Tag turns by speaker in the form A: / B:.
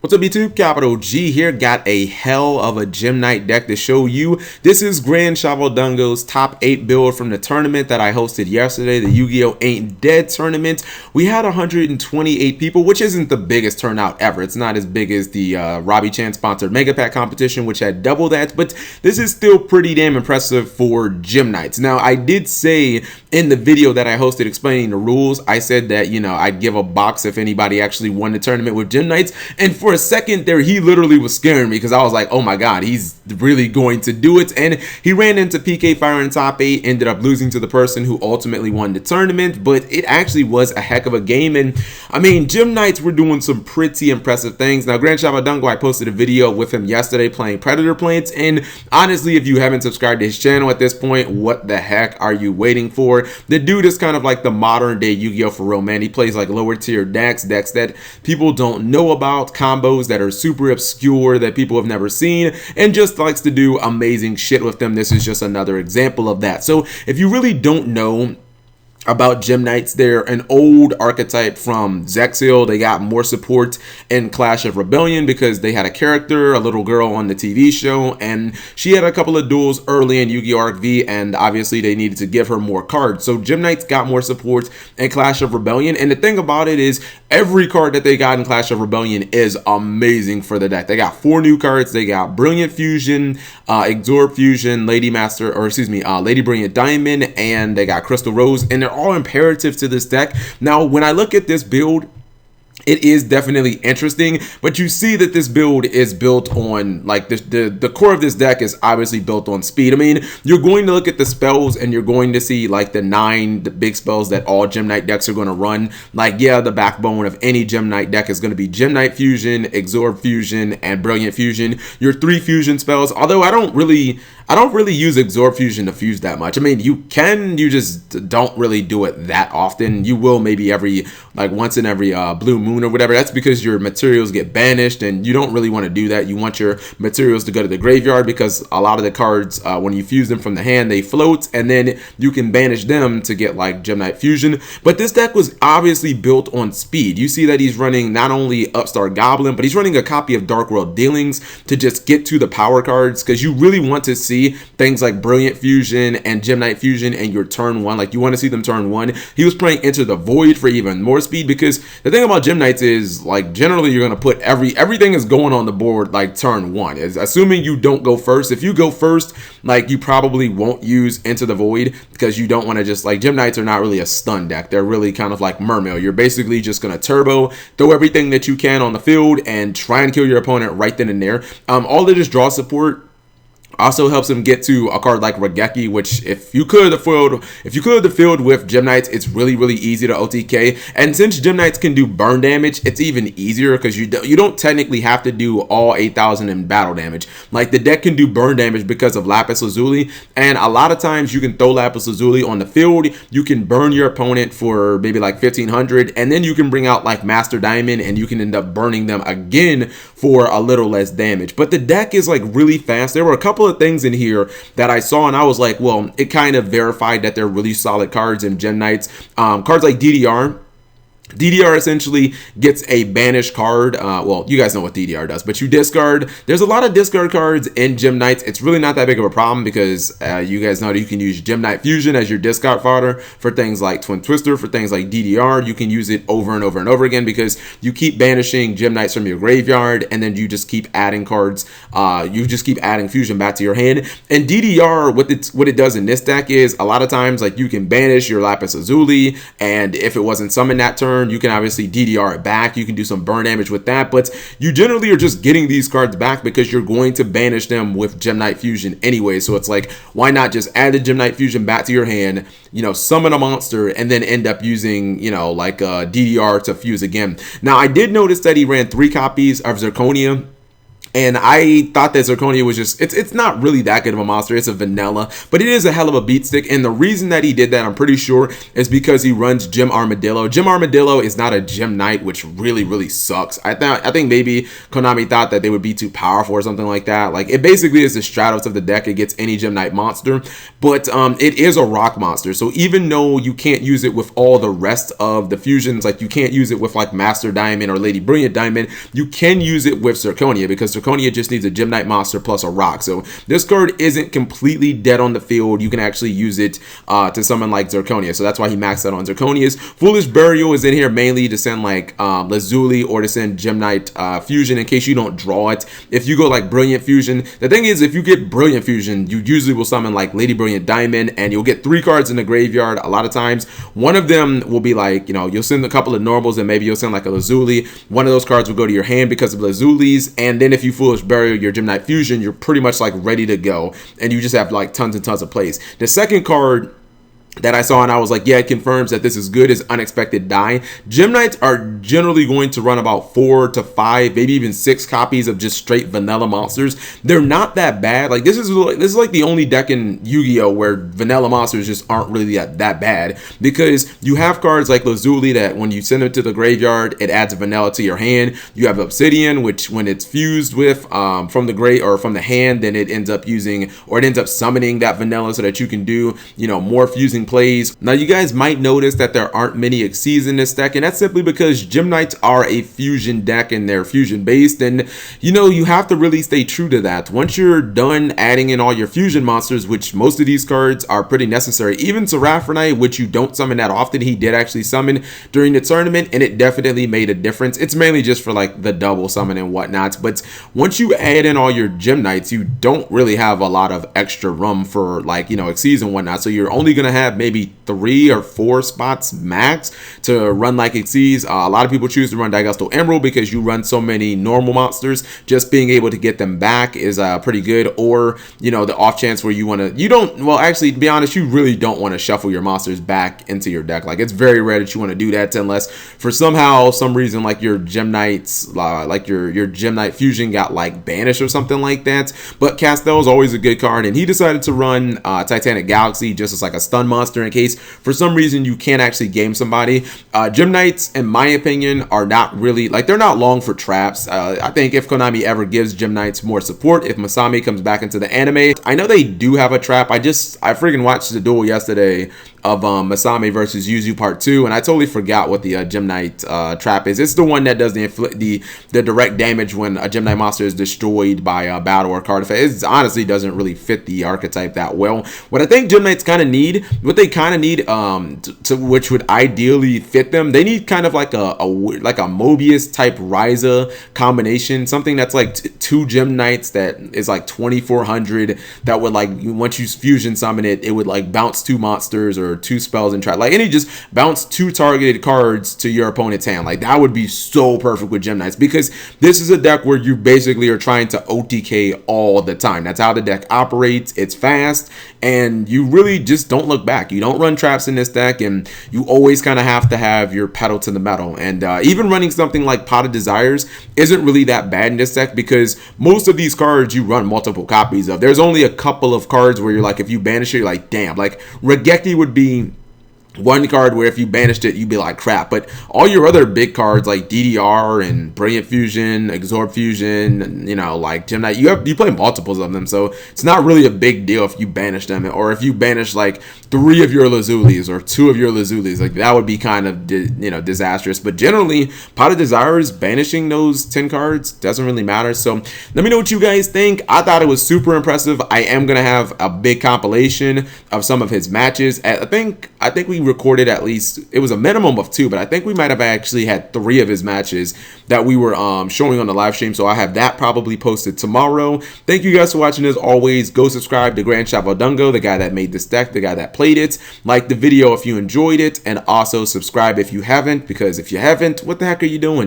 A: What's up YouTube? Capital G here. Got a hell of a Gem Knight deck to show you. This is MegaCapitalG's top 8 build from the tournament that I hosted yesterday, the Yu-Gi-Oh! Ain't Dead tournament. We had 128 people, which isn't the biggest turnout ever. It's not as big as the Robbie Chan sponsored Mega Pack competition, which had double that, but this is still pretty damn impressive for Gem Knights. Now, I did say in the video that I hosted explaining the rules, I said that, you know, I'd give a box if anybody actually won the tournament with Gem Knights, and for a second there, he literally was scaring me because I was like, oh my god, he's really going to do it. And he ran into PK Fire in top 8, ended up losing to the person who ultimately won the tournament, but it actually was a heck of a game. And I mean, Gem Knights were doing some pretty impressive things. Now, MegaCapitalG, I posted a video with him yesterday playing Predator Planes, and honestly, if you haven't subscribed to his channel at this point, what the heck are you waiting for? The dude is kind of like the modern day Yu-Gi-Oh! For real, man. He plays like lower tier decks that people don't know about, combos that are super obscure that people have never seen, and just likes to do amazing shit with them. This is just another example of that. So if you really don't know about Gem Knights, they're an old archetype from Zexil. They got more support in Clash of Rebellion because they had a character, a little girl on the TV show, and she had a couple of duels early in Yu-Gi-Oh! Arc V, and obviously they needed to give her more cards. So Gem Knights got more support in Clash of Rebellion, and the thing about it is every card that they got in Clash of Rebellion is amazing for the deck. They got 4 new cards. They got Brilliant Fusion, Absorb Fusion, Lady Brilliant Diamond, and they got Crystal Rose, and they're all imperative to this deck. Now, when I look at this build, it is definitely interesting, but you see that this build is built on, like, the core of this deck is obviously built on speed. I mean, you're going to look at the spells and you're going to see like the big spells that all Gem Knight decks are going to run. Like, yeah, the backbone of any Gem Knight deck is going to be Gem Knight Fusion, Absorb Fusion, and Brilliant Fusion. Your 3 fusion spells, although I don't really use Absorb Fusion to fuse that much. I mean, you just don't really do it that often. You will maybe once in every blue moon or whatever. That's because your materials get banished, and you don't really want to do that. You want your materials to go to the graveyard because a lot of the cards, when you fuse them from the hand, they float, and then you can banish them to get like Gem Knight Fusion. But this deck was obviously built on speed. You see that he's running not only Upstart Goblin, but he's running a copy of Dark World Dealings to just get to the power cards, because you really want to see things like Brilliant Fusion and Gem Knight Fusion in your turn 1. Like, you want to see them turn 1. He was playing Enter the Void for even more speed, because the thing about Gem Knights is, like, generally you're going to put everything is going on the board like turn 1. Is assuming you don't go first. If you go first, like, you probably won't use Enter the Void, because you don't want to just, like, Gem Knights are not really a stun deck. They're really kind of like Mermail. You're basically just going to turbo, throw everything that you can on the field, and try and kill your opponent right then and there. All of this draw support also helps him get to a card like Regeki, which if you clear the field with Gem Knights, it's really easy to OTK. And since Gem Knights can do burn damage, it's even easier because you don't technically have to do all 8,000 in battle damage. Like, the deck can do burn damage because of Lapis Lazuli, and a lot of times you can throw Lapis Lazuli on the field, you can burn your opponent for maybe like 1,500, and then you can bring out like Master Diamond and you can end up burning them again for a little less damage. But the deck is like really fast. There were a couple of things in here that I saw and I was like, well, it kind of verified that they're really solid cards in Gem Knights. Cards like DDR essentially gets a banished card. Well, you guys know what DDR does, but you discard. There's a lot of discard cards in Gem Knights. It's really not that big of a problem because you guys know that you can use Gem Knight Fusion as your discard fodder for things like Twin Twister, for things like DDR. You can use it over and over and over again because you keep banishing Gem Knights from your graveyard, and then you just keep adding cards. You just keep adding Fusion back to your hand. And DDR, what it does in this deck is a lot of times, like, you can banish your Lapis Lazuli, and if it wasn't summoned that turn, you can obviously DDR it back. You can do some burn damage with that, but you generally are just getting these cards back because you're going to banish them with Gem Knight Fusion anyway. So it's like, why not just add the Gem Knight Fusion back to your hand, you know, summon a monster, and then end up using, you know, like DDR to fuse again. Now, I did notice that he ran 3 copies of Zirconia And I thought that Zirconia was just, it's not really that good of a monster. It's a vanilla, but it is a hell of a beat stick. And the reason that he did that, I'm pretty sure, is because he runs Gem Armadillo. Gem Armadillo is not a Gem Knight, which really sucks. I think maybe Konami thought that they would be too powerful or something like that. Like, it basically is the Stratos of the deck against any Gem Knight monster, but it is a rock monster. So even though you can't use it with all the rest of the fusions, like you can't use it with like Master Diamond or Lady Brilliant Diamond, you can use it with Zirconia, because Zirconia just needs a Gem Knight monster plus a rock. So this card isn't completely dead on the field. You can actually use it to summon like Zirconia. So that's why he maxed out on Zirconia's. Foolish Burial is in here mainly to send like Lazuli or to send Gem Knight fusion in case you don't draw it. If you go like Brilliant Fusion, the thing is, if you get Brilliant Fusion, you usually will summon like Lady Brilliant Diamond, and you'll get 3 cards in the graveyard. A lot of times, one of them will be like, you know, you'll send a couple of normals, and maybe you'll send like a Lazuli. One of those cards will go to your hand because of Lazulis, and then if you Foolish Burial your Gem Knight Fusion, you're pretty much like ready to go, and you just have like tons and tons of plays. The second card that I saw and I was like, yeah, it confirms that this is good, is Unexpected Die. Gem Knights are generally going to run about 4 to 5, maybe even 6 copies of just straight vanilla monsters. They're not that bad. Like, this is like the only deck in Yu-Gi-Oh where vanilla monsters just aren't really that bad, because you have cards like Lazuli that when you send it to the graveyard, it adds a vanilla to your hand. You have Obsidian, which when it's fused with from the grave or from the hand, then it ends up using, or it ends up summoning that vanilla so that you can do, you know, more fusing plays. Now, you guys might notice that there aren't many Xyzs in this deck, and that's simply because Gem Knights are a fusion deck and they're fusion based, and you know, you have to really stay true to that. Once you're done adding in all your fusion monsters, which most of these cards are pretty necessary, even Seraphronite, which you don't summon that often, he did actually summon during the tournament, and it definitely made a difference. It's mainly just for like the double summon and whatnot, but once you add in all your Gem Knights, you don't really have a lot of extra room for like, you know, Xyzs and whatnot, so you're only gonna have maybe 3 or 4 spots max to run like Xyzs. A lot of people choose to run Daigusto Emerald because you run so many normal monsters. Just being able to get them back is pretty good. Or, you know, the off chance where you want to, you don't, well, actually, to be honest, you really don't want to shuffle your monsters back into your deck. Like, it's very rare that you want to do that unless for some reason like your Gem Knights, like your Gem Knight fusion got like banished or something like that. But Castel is always a good card, and he decided to run Titanic Galaxy just as like a stun monster in case for some reason you can't actually game somebody. Gem Knights, in my opinion, are not really, like, they're not long for traps. I think if Konami ever gives Gem Knights more support, if Masami comes back into the anime, I know they do have a trap. I freaking watched the duel yesterday of Masami versus Yuzu Part 2, and I totally forgot what the Gem Knight trap is. It's the one that does the direct damage when a Gem Knight monster is destroyed by a battle or card effect. It honestly doesn't really fit the archetype that well. What I think Gem Knights kind of need, which would ideally fit them, they need kind of like a Mobius type Ryza combination, something that's like 2 Gem Knights that is like 2400, that would, like, once you fusion summon it, it would like bounce 2 monsters or 2 spells and try, like, and he just bounce 2 targeted cards to your opponent's hand. Like, that would be so perfect with Gem Knights, because this is a deck where you basically are trying to OTK all the time. That's how the deck operates. It's fast, and you really just don't look back. You don't run traps in this deck, and you always kind of have to have your pedal to the metal. And even running something like Pot of Desires isn't really that bad in this deck, because most of these cards you run multiple copies of. There's only a couple of cards where you're like, if you banish it, you're like, damn. Like, Regeki would be one card where if you banished it, you'd be like, crap. But all your other big cards like DDR and Brilliant Fusion, Absorb Fusion, and, you know, like Gem Knight, you play multiples of them, so it's not really a big deal if you banish them, or if you banish like 3 of your Lazulis or 2 of your Lazulis. Like, that would be kind of disastrous. But generally, Pot of Desires, banishing those 10 cards doesn't really matter. So let me know what you guys think. I thought it was super impressive. I am gonna have a big compilation of some of his matches. I think we recorded at least, it was a minimum of 2, but I think we might have actually had 3 of his matches that we were showing on the live stream. So I have that probably posted tomorrow. Thank you guys for watching. As always, go subscribe to GrandChavalDungo, the guy that made this deck, the guy that played it. Like the video if you enjoyed it, and also subscribe if you haven't, because if you haven't, what the heck are you doing?